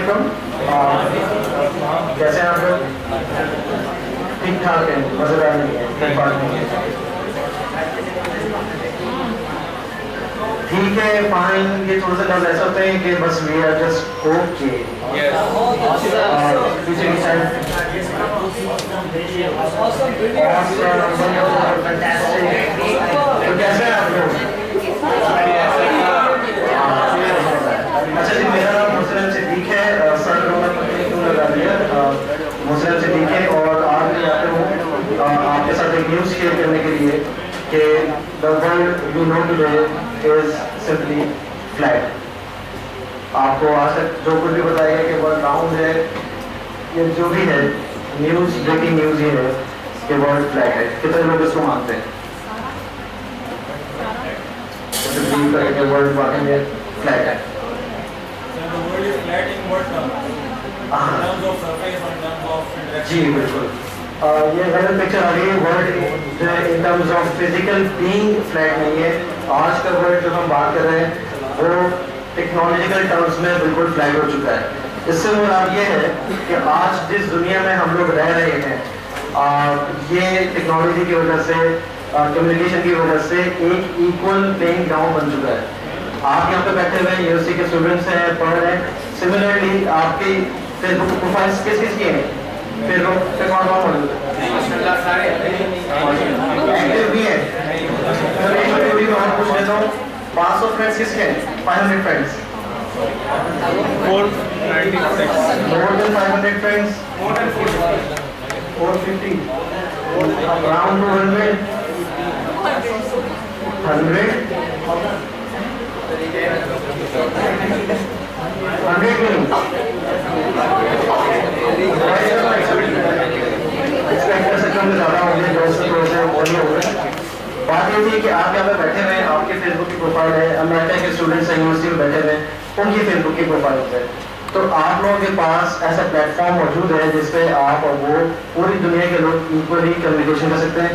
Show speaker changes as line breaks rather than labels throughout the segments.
वालेकुम। कैसे हैं आप लोग? ठीक ठाक है, मजेदार नहीं है, कोई बात नहीं है। ठीक है, फाइन। ये थोड़ा सा लफ्ज़ ऐसे होते हैं कि बस वी आर जस्ट ओके। पीछे की साइड तो कैसे हैं आप लोग? अच्छा जी, मेरा नाम मुस्लिम सिद्दीक है, सर लगा दिया मुस्लिम सिद्दीक है, और आज मैं यहाँ पे हूँ आपके साथ एक न्यूज़ शेयर करने के लिए कि the world you know today is simply flat. आपको आज तक जो कुछ भी बताया गया कि वर्ल्ड राउंड है, ये जो भी है न्यूज़, ब्रेकिंग न्यूज़ ये है कि वर्ल्ड फ्लैट है। कितने लोग इसको मानते हैं? वर्ल्ड वाकई में फ्लैट है। जी बिल्कुल, ये गलत पिक्चर आ रही है। वर्ल्ड जो है in terms of physical being flat नहीं है। आज का वर्ल्ड जो हम बात कर रहे हैं वो टेक्नोलॉजिकल टर्म्स में बिल्कुल फ्लैट हो चुका है। इससे मुराद ये है कि आज जिस दुनिया में हम लोग रह रहे हैं, ये टेक्नोलॉजी की वजह से, कम्युनिकेशन की वजह से एक इक्वल प्लेइंग ग्राउंड बन चुका है। आप यहाँ पे बैठे हुए यूनिवर्सिटी के स्टूडेंट्स हैं, पढ़ रहे हैं। सिमिलरली आपकी फेसबुक प्रोफाइल्स किस किस की हैं? फेसबुक पे कौन कौन मौजूद है? एक्टिव भी है। मैं पूछ लेता हूँ, 500 फ्रेंड्स किसके हैं? 500 friends. 496। More than 500 friends? 450। Around 200? 100 बात ये थी कि आप यहाँ पे बैठे हुए हैं, आपके फेसबुक की प्रोफाइल है, अमेरिका के स्टूडेंट्स हैं यूनिवर्सिटी में बैठे हुए हैं, उनकी फेसबुक की प्रोफाइल है। तो आप लोगों के पास ऐसा प्लेटफॉर्म मौजूद है जिसपे आप और वो पूरी दुनिया के लोग इक्वली कम्युनिकेशन कर सकते हैं,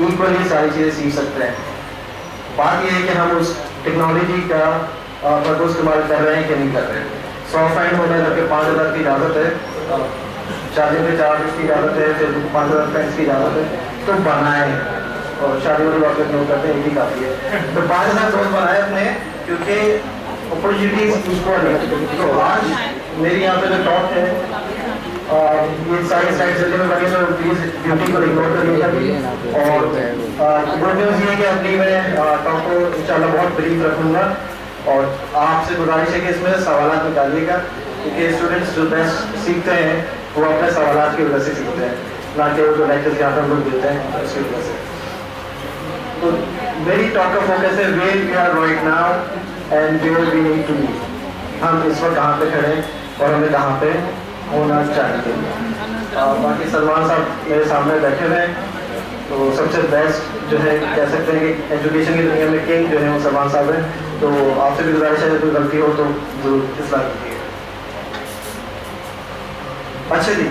इक्वली सारी चीज़ें सीख सकते हैं। बात यह है कि हम उस टेक्नोलॉजी का पर इस्तेमाल कर रहे हैं कि नहीं कर रहे हैं। 100 फ्रेंड होने करके 5000 की इजाज़त है, शादी पे 4 की इजाज़त है, फेसबुक 5000 फ्रेंड्स की इजाज़त है, तो बनाए। और शादी वाली बात लोग करते हैं, एक ही काफ़ी है। तो 5000 दोस्त बनाए अपने, क्योंकि अपॉर्चुनिटीज इक्वल है। तो आज मेरी यहाँ पे जो टॉक है, ये सारी स्लाइड्स जल्दी में बनी, तो प्लीज़ ब्यूटी को इग्नोर करिएगा। और गुड न्यूज़ ये है कि अपनी मैं टॉक को इंशाल्लाह बहुत ब्रीफ रखूँगा, और आपसे गुजारिश है कि इसमें सवाल निकालिएगा, क्योंकि स्टूडेंट्स जो बेस्ट सीखते हैं वो अपने सवाल की वजह से सीखते हैं, ना कि वो जो लेक्चर्स यहाँ पर हम लोग देते हैं उसकी वजह से। तो मेरी टॉक का फोकस है where we are right now and where we need to be. हम इस वक्त कहाँ पे खड़े हैं और हमें कहाँ पे होना चाहिए। बाकी सलमान साहब मेरे सामने बैठे हुए हैं, तो सबसे बेस्ट जो है कह सकते हैं कि एजुकेशन की दुनिया में किंग जो है वो सलमान साहब हैं। तो आपसे भी गुजारिश है, कोई गलती हो तो जरूर इस्लाह कीजिए। अच्छा जी,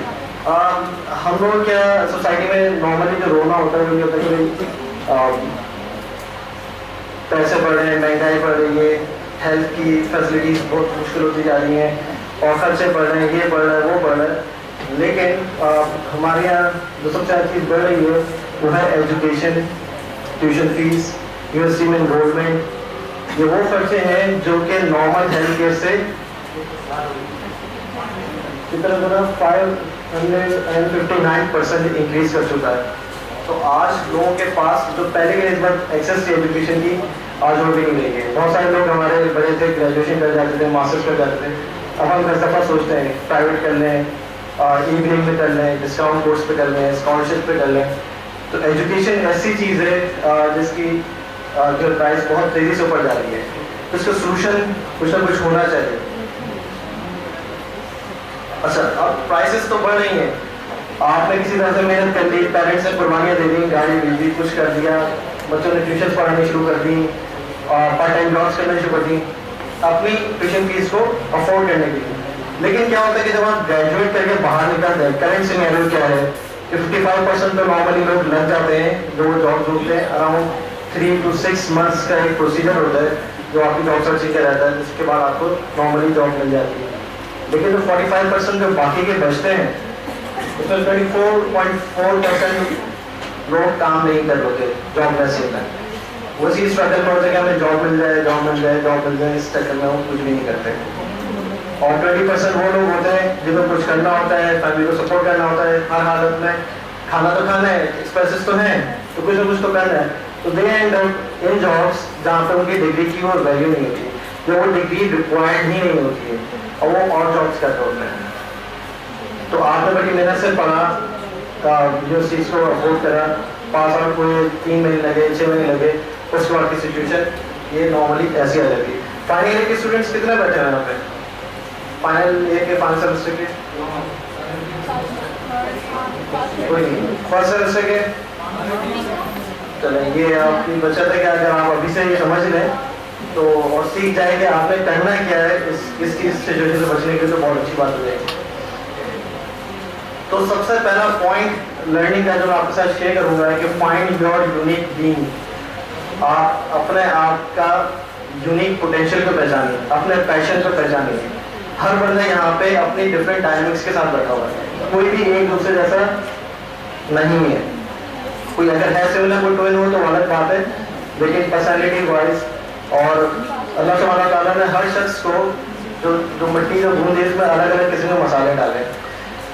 हम लोग क्या सोसाइटी में नॉर्मली जो रोना होता है वो ये होता है कि पैसे बढ़ रहे हैं, महंगाई बढ़ रही है, हेल्थ की फैसिलिटीज बहुत मुश्किल होती जा रही हैं, और खर्चे बढ़ रहे हैं, ये बढ़ रहा है, वो बढ़ रहा है। लेकिन हमारे यहाँ जो सबसे अच्छी चीज़ बढ़ रही है वो है एजुकेशन, ट्यूशन फीस, यूनिवर्सिटी में इनरोलमेंट। ये वो खर्चे हैं जो कि नॉर्मल हेल्थ केयर से कितना 559% इंक्रीज कर चुका है। तो आज लोगों के पास जो पहले के इस बार एक्सेस थी एजुकेशन की, आज वो भी नहीं रही है। बहुत सारे लोग हमारे बड़े थे, ग्रेजुएशन कर जाते थे, मास्टर्स कर जाते थे। अब हम हर दफ़ा सोचते हैं प्राइवेट कर लें, इवनिंग में कर लें, डिस्काउंट कोर्स पे कर लें, स्कॉलरशिप पे कर लें। तो एजुकेशन ऐसी चीज़ है जिसकी जो प्राइस बहुत तेज़ी से ऊपर जा रही है। तो इसका सोल्यूशन कुछ ना कुछ होना चाहिए। अच्छा, अब प्राइसेस तो बढ़ रही हैं, आपने किसी तरह से मेहनत कर ली, पेरेंट्स ने कुर्बानियाँ दे दी, गाड़ी भेज दी, कुछ कर दिया, बच्चों ने ट्यूशन पढ़ानी शुरू कर दी, पार्ट टाइम जॉब्स करना शुरू कर दी अपनी ट्यूशन फीस को अफोर्ड करने के लिए। लेकिन क्या होता है कि जब आप ग्रेजुएट करके बाहर निकलते हैं, करंट सिनेरियो क्या है कि 55% तो नॉर्मली लोग लग जाते हैं जो जॉब ढूंढते हैं। अराउंड 3 to 6 months का एक प्रोसीजर होता है जो आपकी जॉब सर्चिंग का रहता है, जिसके बाद आपको नॉर्मली जॉब मिल जाती है। लेकिन जो 45% जो बाकी के बचते हैं उसमें 34.4% लोग काम नहीं कर रहे जॉबलेस होता है। वो चीज स्ट्रगल में होता है कि हमें जॉब मिल जाए, जॉब मिल जाए, जॉब मिल जाए, इस चक्कर में वो कुछ भी नहीं करते। और 20% वो लोग होते हैं जिनको कुछ करना होता है, फैमिली को सपोर्ट करना होता है हर हालत में, खाना तो खाना है, एक्सपेंसेस तो हैं, तो कुछ ना कुछ तो करना है। तो दे एंड अप इन जॉब्स जहाँ पर उनकी डिग्री की वो वैल्यू नहीं होती, जो वो डिग्री रिक्वायर्ड ही नहीं होती है, और वो और जॉब्स करते होते हैं। तो आपने बड़ी मेहनत से पढ़ा, जो चीज़ को अफोर्ड करा, पास आउट हुए, 3 महीने लगे, 6 महीने लगे, उसके बाद की सिचुएशन ये नॉर्मली ऐसी आ जाती है। फाइनल ईयर के स्टूडेंट्स कितने बैठे हैं यहाँ पे? फाइनल ईयर के 5 सेमेस्टर के कोई नहीं, फर्स्ट सेमेस्टर के चले। ये आपकी बचत है कि अगर आप अभी से ये समझ लें तो और सीख जाए कि आपने करना क्या है इस सिचुएशन से बचने के लिए, तो बहुत अच्छी बात हो जाएगी। तो सबसे पहला पॉइंट लर्निंग का जो मैं आपके साथ शेयर करूंगा है कि फाइंड योर यूनिक बीइंग। आप अपने आप का यूनिक पोटेंशियल को पहचानिए, अपने पैशन को पहचानिए। हर बंदा यहाँ पे अपनी डिफरेंट डायनेमिक्स के साथ बैठा हुआ है, कोई भी एक दूसरे जैसा नहीं है। कोई अगर है सिमिलर कोई ट्विन हो तो अलग बात है, लेकिन पर्सनैलिटी वाइज और अल्लाह सुब्हानहू व तआला ने हर शख्स को जो मिट्टी जो बूंद है इसमें अलग अलग किस्म के मसाले डाले।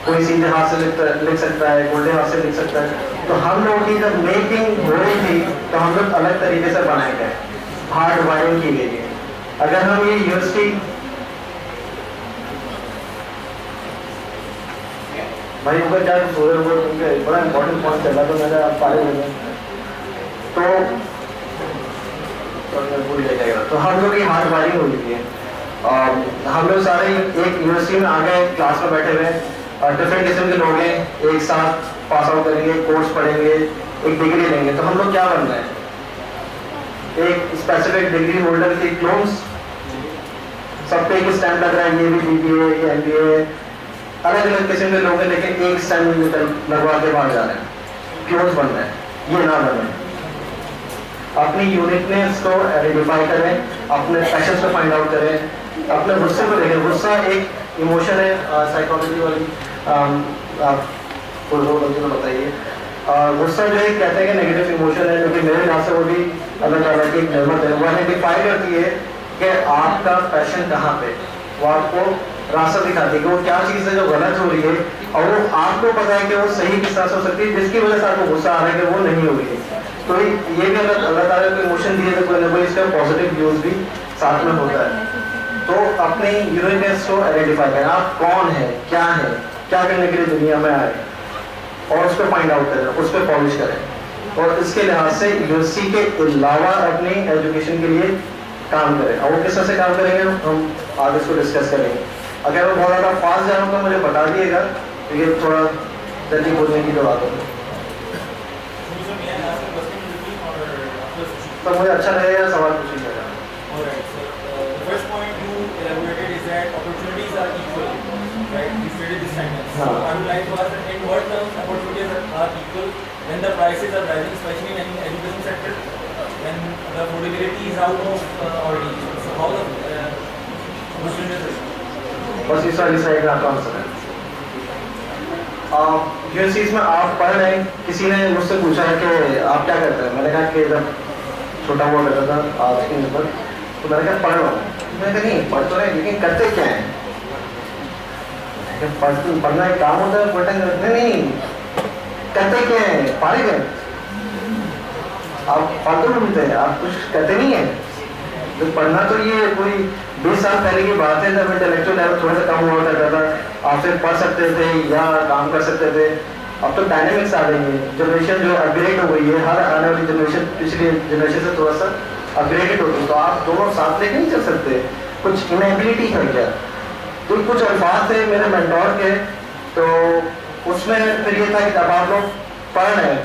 कोई सीधे हाथ से लिख सकता है, उल्टे हाथ से लिख सकता है। तो हम लोगों की जब मेकिंग हो रही थी तो हम लोग अलग तरीके से बनाए गए, हार्ड वायरिंग की गई है। अगर हम ये यूनिवर्सिटी भाई ऊपर क्या सोरे हुए उनके बड़ा इंपॉर्टेंट पॉइंट चला तो मैंने आप पाले हुए तो पूरी जगह तो हम लोग की हार्ड वायरिंग हो गई है। हम लोग सारे एक यूनिवर्सिटी में आ गए, क्लास में बैठे हुए और डिफरेंट किस्म के लोग हैं, एक साथ पास आउट करेंगे, कोर्स पढ़ेंगे, एक डिग्री लेंगे। तो हम लोग क्या बन रहे हैं? एक स्पेसिफिक डिग्री होल्डर की क्लोन्स, सब पे एक स्टैम्प लग रहा है, ये भी BBA, ये MBA, अलग अलग किस्म के लोग हैं, लेकिन एक स्टैम्प लगवा के बाहर जा रहे हैं, क्लोन्स बन रहे हैं। ये ना बने, अपनी यूनिकनेस को आइडेंटिफाई करें, अपने पैशन को फाइंड आउट करें, अपने गुस्से को देखें। गुस्सा एक इमोशन है, साइकोलॉजी वाली आप बताइए। गुस्सा जो है कहते हैं कि नेगेटिव इमोशन है, लेकिन मेरे हिसाब से वो भी अल्लाह ताला की एक नेमत है। वो आइडेंटिफाई करती है कि आपका पैशन कहाँ पे, वो आपको रास्ता दिखाती है कि वो क्या चीज़ है जो गलत हो रही है, और वो आपको पता है कि वो सही किस तरह से हो सकती है, जिसकी वजह से आपको गुस्सा आ रहा है कि वो नहीं हो रही है। तो ये भी अगर अल्लाह ताला को इमोशन दिए तो कोई ना कोई इसका पॉजिटिव यूज भी साथ में होता है। तो अपने यूनिकनेस को आइडेंटिफाई करें, आप कौन है, क्या करने के लिए दुनिया में आए, और उसको फाइंड आउट करें, उस पर पॉलिश करें। और इसके लिहाज से यूनिवर्सिटी के अलावा अपनी एजुकेशन के लिए काम करें। और वो किस तरह से काम करेंगे हम आगे इसको डिस्कस करेंगे। अगर मैं बहुत ज़्यादा फास्ट जा रहा हूँ तो मुझे बता दिएगा, क्योंकि थोड़ा जल्दी बोलने की जो बात है तो मुझे अच्छा लगेगा सवाल पूछिएगा।
So I would like to ask that in what terms opportunities are equal when the prices are rising, especially in education sector, when the affordability is out of our reach. So how the opportunities are?
बस इस वाली side का answer है। Universities में आप पढ़ रहे हैं, किसी ने मुझसे पूछा है कि आप क्या करते हैं। मैंने कहा कि जब छोटा हुआ करता था आज के ऊपर, तो मैंने कहा पढ़ रहा हूँ। मैंने कहा नहीं पढ़ तो रहे, लेकिन करते क्या है? पढ़ना एक काम होता है, पढ़ना नहीं करते क्या है? पढ़े गए आप पढ़ते मिलते हैं, आप कुछ करते नहीं है। तो पढ़ना तो ये कोई 20 साल पहले की बात है, जब इंटेलेक्चुअल लेवल थोड़ा सा कम हुआ करता था, आप सिर्फ पढ़ सकते थे या काम कर सकते थे। अब तो डायनेमिक्स आ गई है, जनरेशन जो अपग्रेड हो गई है, हर आने वाली जनरेशन पिछली जनरेशन से थोड़ा सा अपग्रेडेड होती है, तो आप दोनों साथ लेके नहीं चल सकते। कुछ इनएबिलिटी है क्या? तो कुछ अल्फाज थे मेरे मेंटोर के, तो उसमें फिर ये था कि जब आप लोग पढ़ रहे हैं,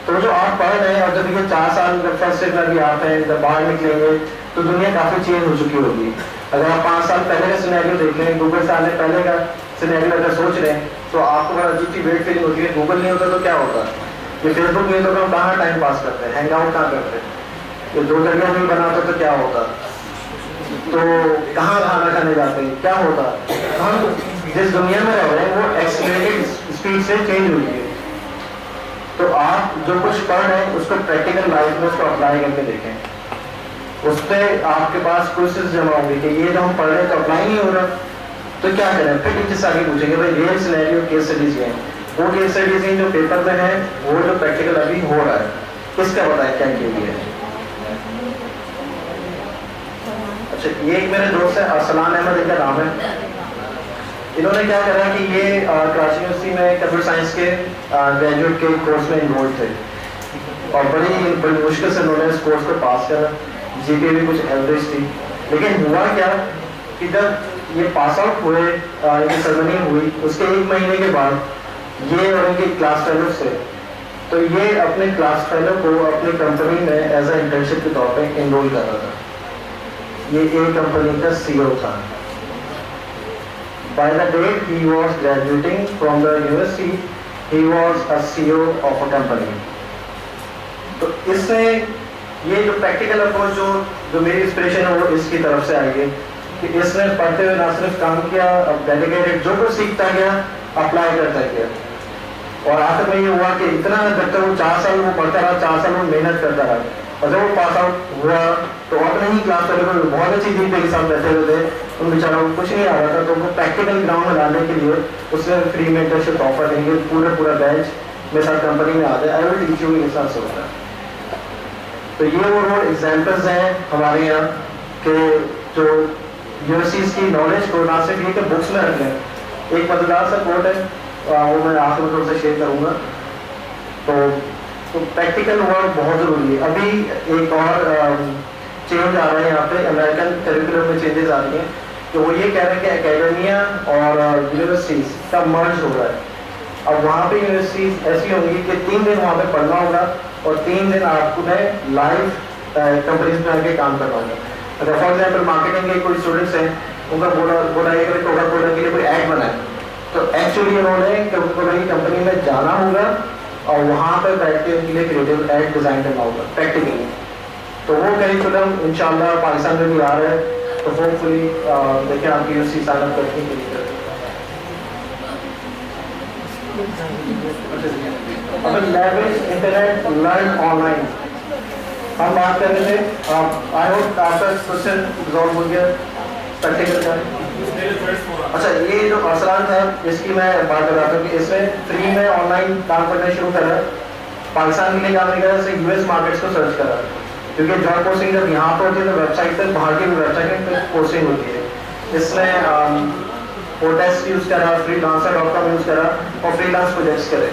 तो जो आप पढ़ रहे हैं और जब ये 4 साल फर्स्ट ईयर में भी आप हैं, जब बाहर निकलेंगे तो दुनिया काफ़ी चेंज हो चुकी होगी। अगर आप 5 साल पहले का सिनेरियो देख लें, गूगल से आने पहले का सिनेरियो अगर सोच रहे हैं, तो आपको बड़ा अजीब सी वेट फीलिंग होती है। गूगल नहीं होता तो क्या होता, ये फेसबुक नहीं होता तो हम कहाँ टाइम पास करते हैं, हैंग आउट कहाँ करते हैं, ये 2 जगह नहीं बनाता तो क्या होता, तो कहाँ खाना खाने जाते हैं, क्या होता। हम जिस दुनिया में रह रहे हैं वो एक्सीलरेटेड स्पीड से चेंज हुई है। तो आप जो कुछ पढ़ रहे हैं उसको प्रैक्टिकल लाइफ में उसको अप्लाई करके देखें। उस पर आपके पास क्वेश्चंस जमा होंगे कि ये जो हम पढ़ रहे हैं तो अप्लाई नहीं हो रहा, तो क्या करें? फिर टीचर से आगे पूछेंगे भाई रियल सिनेरियो केस स्टडीज हैं, वो केस स्टडीज हैं जो पेपर में है, वो जो प्रैक्टिकल अभी हो रहा है, किसका पता है क्या किया है। अच्छा, ये एक मेरे दोस्त है अरसलान अहमद, इनका नाम है। इन्होंने क्या करा कि ये कराची यूनिवर्सिटी में कंप्यूटर साइंस के ग्रेजुएट के कोर्स में इन्वॉल्व थे और बड़ी मुश्किल से उन्होंने इस कोर्स को पास करा। जीपीए भी कुछ एवरेज थी, लेकिन हुआ क्या कि जब ये पास आउट हुए, इनकी सेरेमनी हुई, उसके 1 महीने के बाद ये और इनके क्लास फेलो से, तो ये अपने क्लास फेलो को अपनी कंपनी में एज ए इंटर्नशिप के तौर पे इनरोल कर रहा था। ये एक कंपनी का सीईओ था। By the date he was graduating from the university, he was a CEO of a company. तो इससे ये जो प्रैक्टिकल अप्रोच जो मेरी इंस्पिरेशन है वो इसकी तरफ से आई है कि इसने पढ़ते हुए ना सिर्फ काम किया, अब डेडिकेटेड जो कुछ सीखता गया अप्लाई करता गया, और आखिर में ये हुआ कि इतना जब तक वो 4 साल वो पढ़ता रहा, 4 साल वो मेहनत करता रहा, और जब वो पास आउट हुआ तो अपने ही क्लास वाले बहुत अच्छी चीज के साथ बैठे हुए थे, उन बेचारों को कुछ नहीं आ रहा था, तो वो प्रैक्टिकल ग्राउंड में लाने के लिए उसने फ्री मेंटरशिप ऑफर देंगे, पूरा बैच मेरे साथ कंपनी में आ जाए, आई विल टीच यू, ये साथ से होता है। तो ये वो एग्जाम्पल्स हैं हमारे यहाँ के जो यूनिवर्सिटीज की नॉलेज को ना सिर्फ ये कि बुक्स में रख लें। एक मजेदार सा कोट है, वो मैं आखिर में थोड़ा सा शेयर करूँगा। तो प्रैक्टिकल वर्क बहुत ज़रूरी है। अभी एक और चेंज आ रहा है यहाँ पे, अमेरिकन करिकुलम में चेंजेस आ रही हैं, तो वो ये कह रहे हैं कि एकेडमिया और यूनिवर्सिटीज़ का मर्ज हो रहा है। अब वहाँ पे यूनिवर्सिटीज ऐसी होंगी कि 3 दिन वहाँ पे पढ़ना होगा और 3 दिन आपको लाइव कंपनीज में आके काम करना होगा। अगर फॉर एग्जाम्पल मार्केटिंग के कोई स्टूडेंट्स हैं, उनका बोला है कि कोका कोला के लिए कोई ऐड बनाए, तो एक्चुअली उन्होंने कोका कोला की कंपनी में जाना होगा और वहाँ पर बैठ के उनके लिए क्रिएटिव ऐड डिज़ाइन करना होगा प्रैक्टिकली। तो वो करिकुलम इंशाल्लाह पाकिस्तान में भी आ रहा है, तो होपफुली देखें आपकी यूनिवर्सिटी साइन अप करने के लिए। लेवरेज इंटरनेट लर्न ऑनलाइन हम बात कर रहे थे। आई होप आपका क्वेश्चन रिजॉल्व हो गया प्रैक्टिकल का। अच्छा, ये जो अरसलान था इसकी मैं बात कर रहा था कि इसमें फ्री में ऑनलाइन काम करना शुरू करा, पाकिस्तान के लिए काम नहीं करा, इससे यूएस मार्केट्स को सर्च करा, क्योंकि जॉब पोस्टिंग जब यहाँ पर होती है तो वेबसाइट पर बाहर की वेबसाइट पर पोस्टिंग होती है। इसमें पोटेस्ट यूज़ करा, freelancer.com यूज़ करा और फ्रीलांस प्रोजेक्ट्स करे।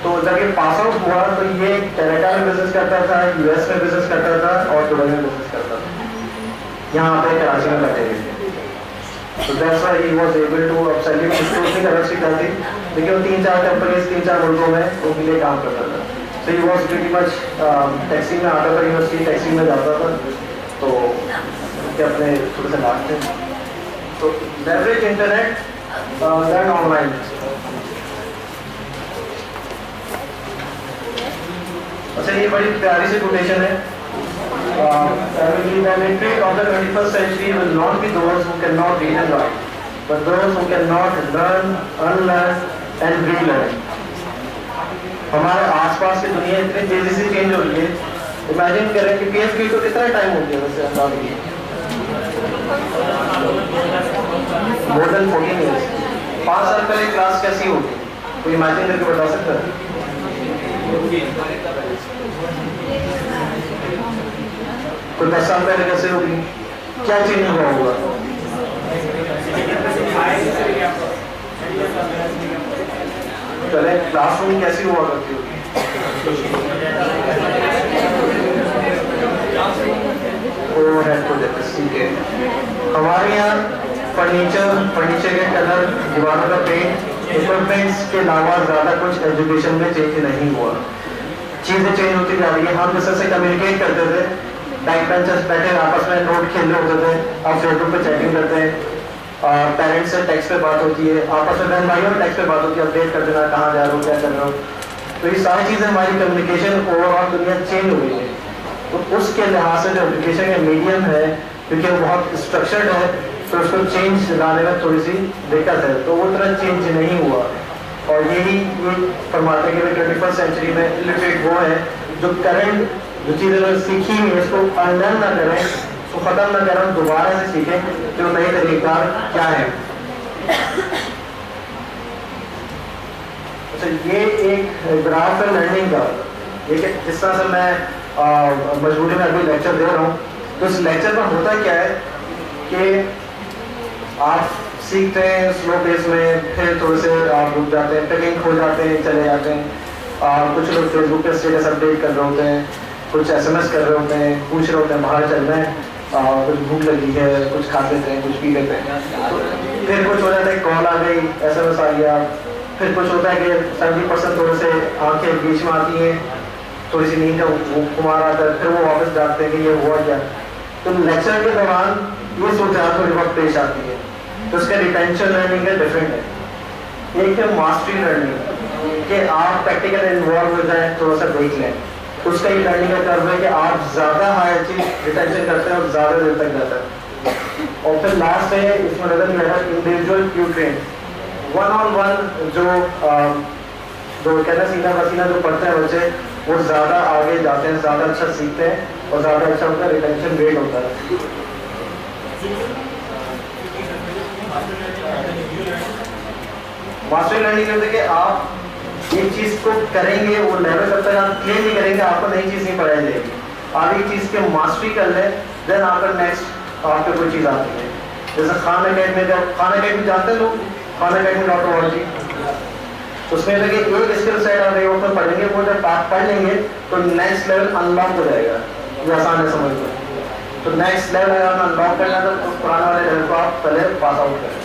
तो जब ये पास आउट हुआ तो ये कनाडा में बिजनेस करता था, यूएस में बिजनेस करता था और दुबई में बिजनेस करता था, यहाँ पे कराची में बैठे हुए थे। तो that's why he was able to upsell उसकी करेंसी था थी, लेकिन 3-4 कंपनीज 3-4 मुल्कों में उनके लिए काम करता था। So he was pretty much taxi में आता था, यूनिवर्सिटी टैक्सी में जाता था, तो उनके अपने थोड़े से लाभ थे। तो लेवरेज इंटरनेट लर्न ऑनलाइन। अच्छा, ये बड़ी प्यारी सी कोटेशन है। The military of the 21st century will not be those who cannot read and write, but those who cannot learn, unlearn and relearn. हमारे आसपास की दुनिया इतनी तेजी से चेंज हो रही है, इमेजिन करें कि PhD को कितना टाइम हो गया वैसे अंदाज की? More than 14 years। 5 साल पहले क्लास कैसी होगी, कोई इमेजिन करके बता सकता है? तो 10 साल पहले कैसे होगी, क्या चेंज हुआ होगा? पहले क्लासरूम कैसी हुआ करती होगी? ओवरहेड प्रोजेक्ट्स, ठीक है। हमारे यहाँ फर्नीचर के कलर, दीवारों का पेंट, इक्विपमेंट्स के अलावा ज़्यादा कुछ एजुकेशन में चेंज नहीं हुआ। चीज़ें चेंज होती जा रही है। हम जिससे से कम्युनिकेट करते थे, बैक बेंचर्स बैठे आपस में नोट खेल रहे होते थे, अब फेसबुक पे चैटिंग करते हैं, पेरेंट्स से टेक्स्ट पे बात होती है, आपस में बहन भाइयों टेक्स्ट पे बात होती है, अपडेट कर देना कहाँ जा रहे हो, क्या कर रहे हो। तो ये सारी चीज़ें हमारी कम्युनिकेशन ओवरऑल दुनिया चेंज हो गई है। तो उसके लिहाज से जो एजुकेशन का मीडियम है, क्योंकि वो बहुत स्ट्रक्चर्ड है, तो उसको चेंज लाने में थोड़ी सी दिक्कत है, तो वो तरह चेंज नहीं हुआ। और यही ये फरमाते हैं कि 21st सेंचुरी में इलिटरेट वो है जो करंट जो चीज़ें उन्होंने सीखी हुई है उसको अनलर्न ना करें, उसको ख़त्म ना करें, दोबारा से सीखें जो नए तरीक़ार क्या है। अच्छा, ये एक ग्राफ है लर्निंग का। ये जिस तरह से मैं मजबूरी में अभी लेक्चर दे रहा हूँ, तो इस लेक्चर में होता क्या है कि आप सीखते हैं स्लो पेस में, फिर थोड़े से आप रुक जाते हैं, पिकिंग खो जाते हैं, चले जाते हैं। कुछ लोग फेसबुक पे स्टेटस अपडेट कर रहे होते हैं, कुछ SMS कर रहे होते हैं, पूछ रहे होते हैं बाहर चल रहे हैं, कुछ भूख लगी है, कुछ खा लेते हैं, कुछ पी लेते हैं। फिर कुछ हो जाता है कॉल आ गई, SMS आ गया। फिर कुछ होता है कि 70% थोड़े से आंखें बीच में आती हैं, थोड़ी सी नींद का कुमार आता है, फिर वो वापस जागते हैं कि ये हुआ क्या। तो लेक्चर के दौरान ये सूरत थोड़ी बहुत पेश आती है। तो उसका रिटेंशन लर्निंग का डिफरेंट है। एक है मास्टरी लर्निंग कि आप प्रैक्टिकल इन्वॉल्व हो जाए, थोड़ा सा देख लें। उसका ये लर्निंग का कर्व है कि आप ज़्यादा हाई चीज रिटेंशन करते हैं और ज़्यादा देर तक जाता है। और फिर लास्ट है इसमें नजर नहीं आता इंडिविजुअल क्यू ट्रेन, 1-on-1 जो कहना सीना पसीना जो पढ़ते हैं बच्चे, वो ज़्यादा आगे जाते हैं, ज़्यादा अच्छा सीखते हैं और ज़्यादा अच्छा उनका रिटेंशन रेट होता है। मास्टर लर्निंग करते कि आप एक चीज़ को करेंगे, वो लेवल तब तक आप क्लियर नहीं करेंगे, आपको नई चीज़ नहीं पढ़ाई जाएगी। आप एक चीज़ के मास्टरी कर लें, देन आपका नेक्स्ट आपको कोई चीज़ आती है। जैसे खान अकेडमी जानते हैं लोग, खान अकेडमी उसमें लगे एक स्किल सेट आ रही है, पढ़ेंगे, वो जब आप पढ़ लेंगे तो नेक्स्ट लेवल अनलॉक हो जाएगा। ये आसान है समझ लो। तो नेक्स्ट लेवल अगर अनलॉक करना है तो पुराने वाले लेवल को आप पहले पास आउट करें।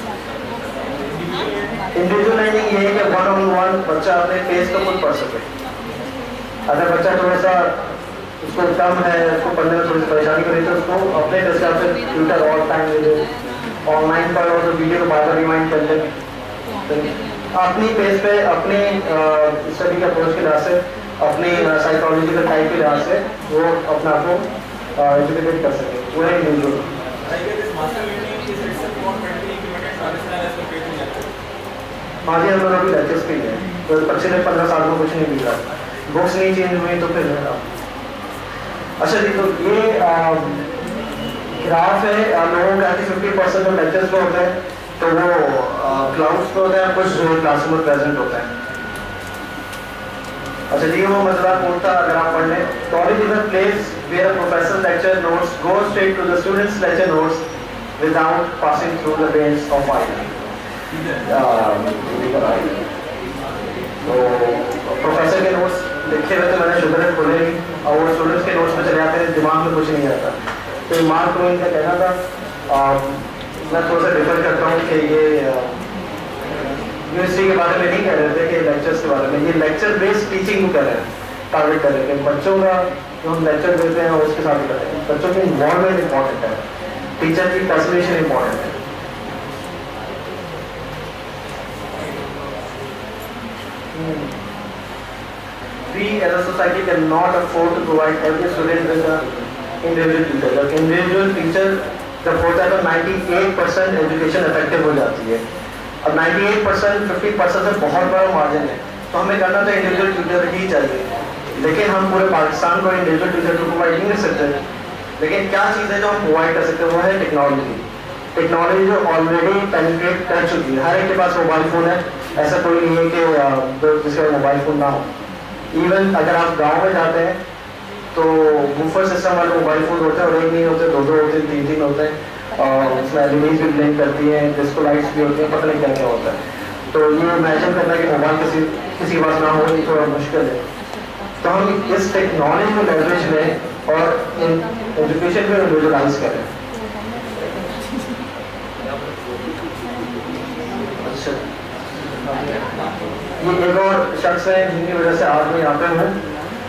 इंडिविजुअल लर्निंग ये है कि 1-on-1 बच्चा अपने पेस को खुद पढ़ सके। अगर बच्चा थोड़ा सा उसको कम है, उसको पढ़ने में थोड़ी सी परेशानी करी, तो उसको अपने हिसाब से ट्यूटर और टाइम दे दे, ऑनलाइन पढ़ो तो वीडियो को बार बार रिमाइंड कर ले। अपनी पेस पे, अपनी स्टडी के अप्रोच के लिहाज से, अपनी साइकोलॉजिकल टाइप के लिहाज से वो अपने आप को एजुकेटेड कर सके। वो है इंडिविजुअल। हाँ जी, हम लोग अभी लेक्चर्स पे हैं, तो पिछले 15 साल में कुछ नहीं बिगड़ा, बुक्स नहीं चेंज हुई तो फिर अच्छा जी। तो ये ग्राफ है लोगों का 50% जो लेक्चर्स पे होते हैं तो वो क्लाउड्स पे होता है, कुछ क्लासरूम में प्रेजेंट होता है। अच्छा जी, वो मतलब पूछता अगर आप पढ़ लें, college is a place where a professor lecture notes go straight to the students lecture notes without passing through the brains of I. तो प्रोफेसर के नोट्स लिखे हुए तो मैंने शुगर खोले और वो स्टूडेंट्स के नोट्स में चले जाते हैं, दिमाग में कुछ नहीं आता। तो मार्क ट्वेन का कहना था, मैं थोड़ा सा डिफर करता हूँ कि ये यूनिवर्सिटी के बारे में नहीं कह रहे थे कि लेक्चर्स के बारे में, ये लेक्चर बेस्ड टीचिंग को कर रहे हैं, टारगेट कर रहे हैं। बच्चों का जो हम लेक्चर देते हैं और उसके साथ ही करते हैं, बच्चों की इन्वॉल्वमेंट इंपॉर्टेंट है, टीचर की फैसिलिटेशन इंपॉर्टेंट है। We as a society cannot afford to provide every student with an individual teacher. जब individual teacher जब होता है तो 98% एजुकेशन इफेक्टिव हो जाती है। अब 98% 50% से बहुत बड़ा मार्जिन है, तो हमें करना तो इंडिविजुअल टीचर ही चाहिए। लेकिन हम पूरे पाकिस्तान को इंडिविजुअल टीचर को प्रोवाइड नहीं कर सकते। लेकिन क्या चीज़ है जो हम प्रोवाइड कर सकते हैं, वो है टेक्नोलॉजी। टेक्नोलॉजी जो ऑलरेडी पेनिट्रेट कर चुकी है, हर एक के पास मोबाइल फ़ोन है, ऐसा कोई नहीं है कि जिसका मोबाइल फ़ोन ना हो। इवन अगर आप गांव में जाते हैं तो बूफर सिस्टम वाले मोबाइल फ़ोन होते हैं, और एक नहीं होते, दो होते हैं, तीन होते हैं, और उसमें एलईडीज भी ब्लिंक करती हैं, डिस्को लाइट्स भी होती हैं, पता नहीं क्या क्या होता है। तो ये इमेजिन करना कि मोबाइल किसी के पास ना हो, ये थोड़ा मुश्किल है। तो हम इस टेक्नोलॉजी को लेवरेज लें और एजुकेशन को इंडिविजुअलाइज करें। अच्छा, ये एक और शख्स है जिनकी वजह से आज मैं यहाँ पे हूँ,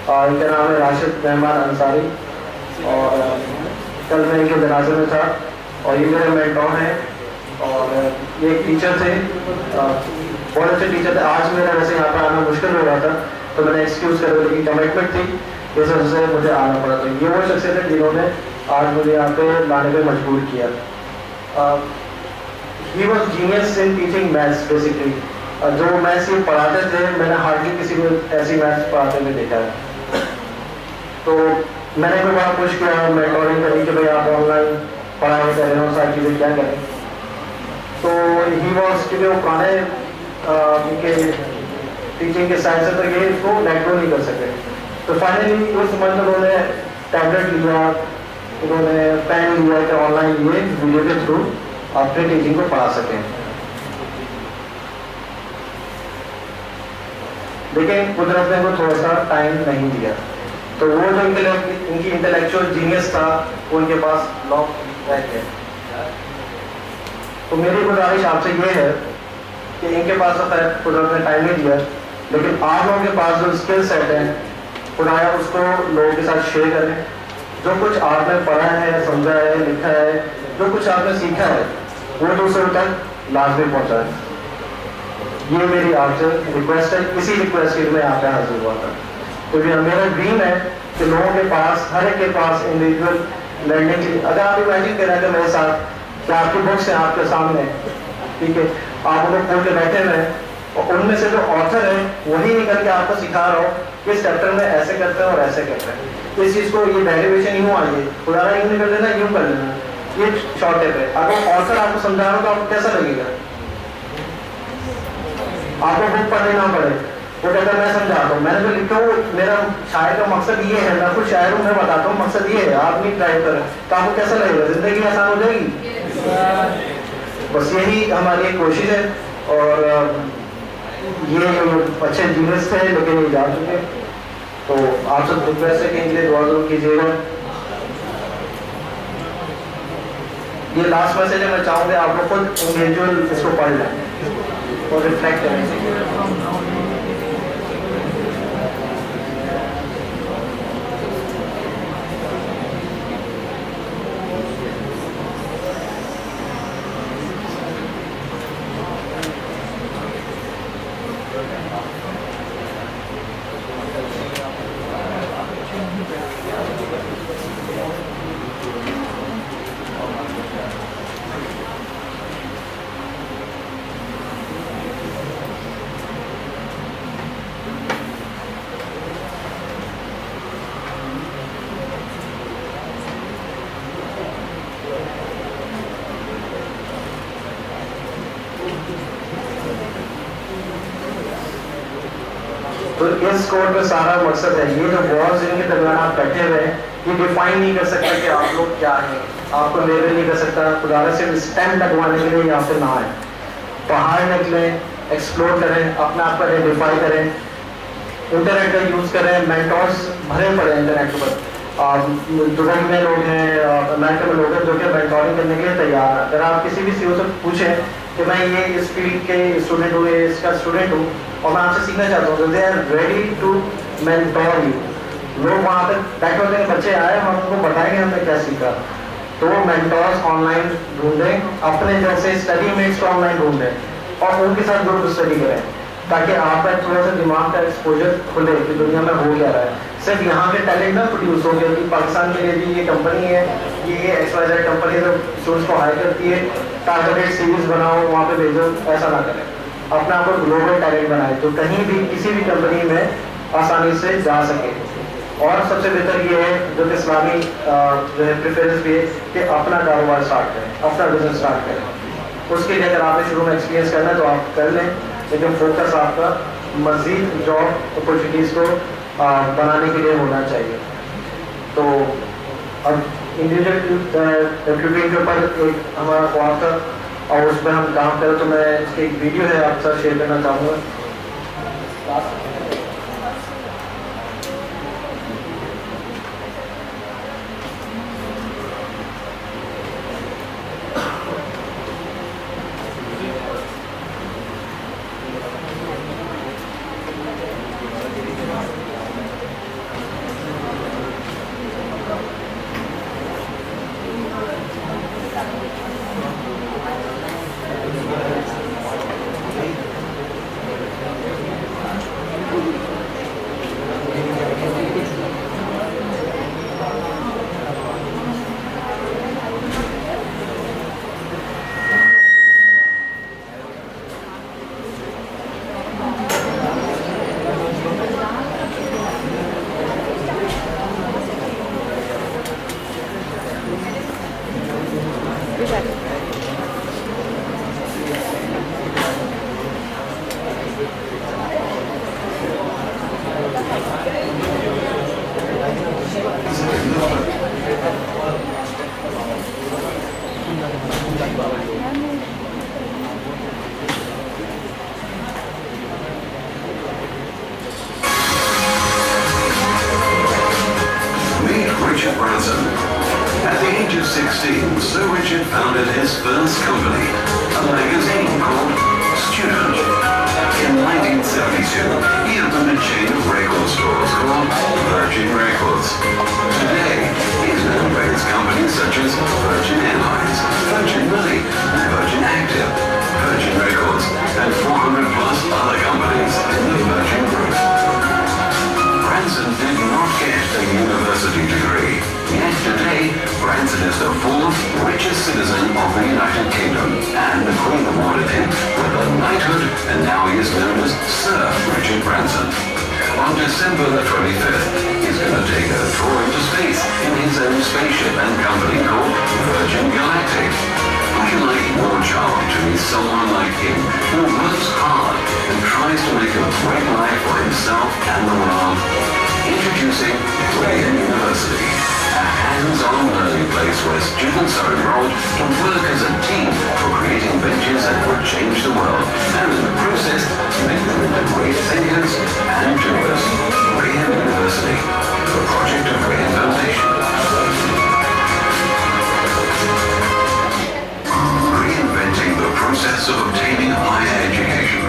इनका नाम है राशिद रहमान अंसारी, और कल मैं इनके जनाजे में था, और ये मेरे मेंटोर हैं, और ये एक टीचर थे, बहुत अच्छे टीचर थे। आज मेरा वैसे यहाँ पर आना मुश्किल हो रहा था, तो मैंने एक्सक्यूज़ कर, लेकिन कमिटमेंट थी, इस वजह से मुझे आना पड़ा था। ये वो शख्सियत है जिन्होंने आज मुझे यहाँ पे लाने पर मजबूर किया। He was genius in teaching maths basically. जो मैथ्स ये पढ़ाते थे मैंने हार्डली किसी को ऐसी मैथ्स पढ़ाते हुए देखा है। तो मैंने कोई बार पूछ किया, मेंटोरिंग करी कि भाई आप ऑनलाइन पढ़ाई कर रहे हो, सारी चीज़ें क्या करें। तो ही वॉज क्योंकि वो पुराने उनके टीचिंग के साइंस से तो ये इसको नेट गो नहीं कर सके। तो फाइनली उस मंथ उन्होंने टैबलेट लिया, उन्होंने पेन लिया कि ऑनलाइन लिए वीडियो के थ्रू अपने टीचिंग को पढ़ा सकें। लेकिन कुदरत ने को थोड़ा सा टाइम नहीं दिया, तो वो जो इनकी इंटेलेक्चुअल जीनियस था वो उनके पास लॉक रह गया। तो मेरी गुजारिश आपसे ये है कि इनके पास तो खैर कुदरत ने टाइम नहीं दिया, लेकिन आप लोगों के पास जो स्किल सेट है खुदाया उसको लोगों के साथ शेयर करें। जो कुछ आपने पढ़ा है, समझा है, लिखा है, जो कुछ आपने सीखा है वो दूसरों तक लाजमी पहुंचाएं। ये मेरी आपसे रिक्वेस्ट है। इसी रिक्वेस्ट के लिए मैं यहाँ पे हाजिर हुआ था, क्योंकि मेरा ड्रीम है कि लोगों के पास, हर एक के पास इंडिविजुअल लर्निंग की, अगर आप इमेजिन करें कि मेरे साथ कि आपकी बुक्स हैं आपके सामने, ठीक है, आप उन्हें खोल के बैठे हुए और उनमें से जो ऑथर है वही निकल के आपको सिखा रहा हो कि इस चैप्टर में ऐसे करते हैं और ऐसे करते हैं, इस चीज़ को ये डेरिवेशन यूँ आ जाए, उदाहरण यूँ निकल लेना, यूँ कर लेना, ये शॉर्ट टिप है। अगर ऑथर आपको समझा रहा हो तो आपको कैसा लगेगा? आपको बुक पढ़ने ना पड़े, वो कहता है मैं समझाता हूँ, मैंने जो लिखा हूँ मेरा शायर का मकसद ये है, मैं कुछ शायर हूँ, मैं बताता हूँ मकसद ये है, आप नहीं ट्राई करें तो आपको कैसा लगेगा? जिंदगी आसान हो जाएगी। बस यही हमारी कोशिश है। और ये अच्छे जीनियस थे लेकिन ये जा चुके, तो आप सब रिक्वेस्ट है कि इनके लिए दुआ जरूर कीजिएगा। ये लास्ट मैसेज है, मैं चाहूँगा आप लोग खुद इंडिविजुअल इसको पढ़ लें और रिफ्लेक्ट करें। तो इस कोड में सारा मकसद है, ये जो वॉल्स जिनके दरमियान आप बैठे हुए हैं ये डिफाइन नहीं कर सकता कि आप लोग क्या हैं, आपको लेबल नहीं कर सकता। खुदारा सिर्फ स्टैम्प लगवाने के लिए यहाँ पे ना आए, बाहर निकलें, एक्सप्लोर करें, अपने आप को आइडेंटिफाई करें, इंटरनेट का यूज़ करें। मेंटोर्स भरे पड़े हैं इंटरनेट पर, दुबई में लोग हैं, अमेरिका में लोग हैं जो कि मेंटोरिंग करने के लिए तैयार हैं। अगर आप किसी भी सीईओ से पूछें कि मैं ये इस फील्ड के स्टूडेंट हूँ, इसका स्टूडेंट हूँ और मैं आपसे सीखना चाहता हूँ, they are ready to mentor you. लोग वहाँ पे बैठे होते हैं, बच्चे आए, हम उनको बताएंगे हमने क्या सीखा। तो वो मेंटोर्स ऑनलाइन ढूंढें, अपने जैसे स्टडी मेट्स को ऑनलाइन ढूंढें और उनके साथ ग्रुप स्टडी करें, ताकि आपका थोड़ा सा दिमाग का एक्सपोजर खुले कि दुनिया में हो क्या रहा है। सिर्फ यहाँ के टैलेंट ना प्रोड्यूस हो गया कि पाकिस्तान के लिए भी ये कंपनी है, ये XYZ कंपनी जो स्टूडेंट्स को हायर करती है, टारगेटेड सीरीज बनाओ वहाँ पे भेजो, ऐसा ना करें। अपने आप को ग्लोबल टैलेंट बनाए जो कहीं भी किसी भी कंपनी में आसानी से जा सके। और सबसे बेहतर ये है जो कि इस्लामी जो है प्रेफरेंस भी है कि अपना कारोबार स्टार्ट करें, अपना बिजनेस स्टार्ट करें। उसके लिए अगर आपने शुरू में एक्सपीरियंस करना है तो आप कर लें, लेकिन फोकस आपका मज़ीद जॉब अपॉर्चुनिटीज़ को बनाने के लिए होना चाहिए। तो अब इंडिविजुअल रिक्रूटिंग के ऊपर एक हमारा ख्वाब था और उसमें हम काम करें, तो मैं इसकी एक वीडियो है आपके साथ शेयर करना चाहूँगा।
Güzel.
Meet Richard Branson. At the age of 16, Sir Richard founded his first company, a magazine called Student. In 1972, he opened a chain of record stores called Virgin Records. Today, he is known for his companies such as Virgin Airlines, Virgin Money, Virgin Active, Virgin Records, and 400 plus other companies in the Virgin Group. Branson did not get a university degree, yet today Branson is the fourth richest citizen of the United Kingdom, and the Queen awarded him with a knighthood, and now he is known as Sir Richard Branson. On December the 25th, he's going to take a tour into space in his own spaceship and company called Virgin Galactic. Would you like more charm to meet someone like him who works hard and tries to make a great life for himself and the world? Introducing Wayne University, a hands-on learning place where students are enrolled to work as a team for creating ventures that will change the world, and in the process, make them into great thinkers and doers. Wayne University, a project of Wayne Foundation. Reinventing the process of obtaining higher education.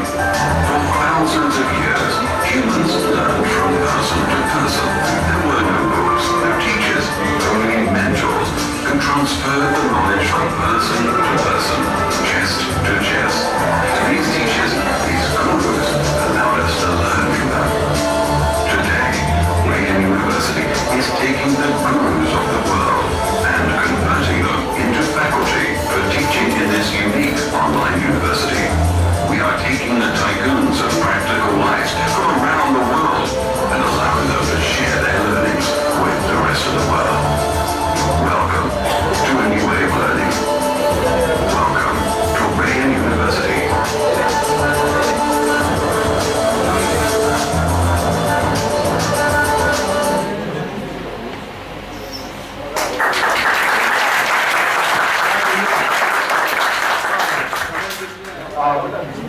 For thousands of years, humans learned from person to person. There were no books, no teachers, only mentors who transferred the knowledge from person to person, chest to chest. These teachers, these gurus, allowed us to learn from them. Today, Wayne University is taking the gurus of the world and converting them into faculty for teaching in this unique online university. We are taking the tycoons of practical lives from around the world and allowing them to share their learnings with the rest of the world. Welcome to a new way of learning. Welcome to Wayne University.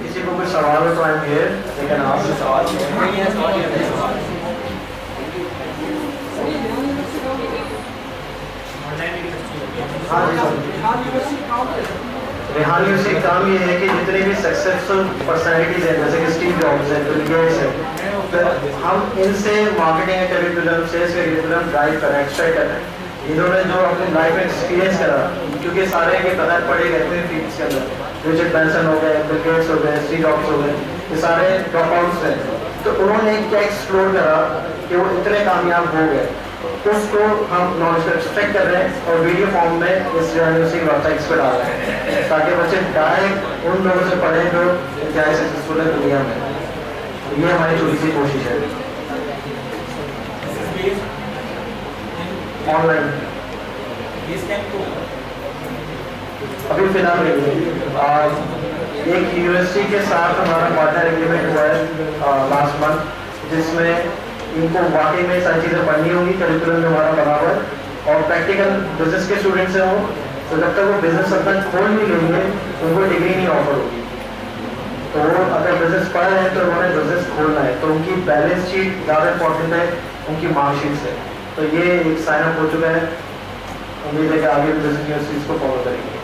किसी को कुछ सवाल हो तो I am here, they can ask सवाल। हाँ जी sir. Rehan university का काम ये है कि जितने भी सक्सेसफुल पर्सनैलिटीज हैं, जैसे कि स्टीव जॉब्स हैं, बिल गेट्स हैं, तो हम इनसे मार्केटिंग का करिकुलम, सेल्स का करिकुलम ड्राइव करें, एक्सट्रैक्ट करें। इन्होंने जो अपनी लाइफ में एक्सपीरियंस करा, क्योंकि सारे के कदर पड़े रहते हैं फील्ड्स के अंदर, रिचर्ड ब्रांसन हो गए, बिल गेट्स हो गए, स्टीव जॉब्स हो गए, ये सारे ड्रॉप आउट्स हैं। तो उन्होंने क्या एक्सप्लोर करा कि वो इतने कामयाब हो गए, उसको हम नॉलेज को एक्सट्रैक्ट कर रहे हैं और वीडियो फॉर्म में इस यूनिवर्सिटी वेबसाइट्स पर डाल रहे हैं, ताकि बच्चे डायरेक्ट उन लोगों से पढ़ें जो इंतहाई सक्सेसफुल है दुनिया में। ये हमारी छोटी सी कोशिश है। ऑनलाइन अभी फिलहाल एक यूनिवर्सिटी के साथ हमारा पार्टनर एग्रीमेंट हुआ है लास्ट मंथ, जिसमें इनको वाकई में सारी चीज़ें पढ़नी होगी, करिकुलम में हमारा बना हुआ है और प्रैक्टिकल बिजनेस के स्टूडेंट्स हैं वो, तो जब तक वो बिजनेस अपना खोल नहीं लेंगे उनको डिग्री नहीं ऑफर होगी। तो वो अगर बिजनेस पढ़ रहे हैं तो उन्होंने बिजनेस खोलना है, तो उनकी बैलेंस शीट ज़्यादा इंपॉर्टेंट है उनकी मार्कशीट से। तो ये एक साइन अप हो चुका है, उम्मीद है कि आगे भी बिजनेस यूनिवर्सिटीज को फॉलो करेंगे।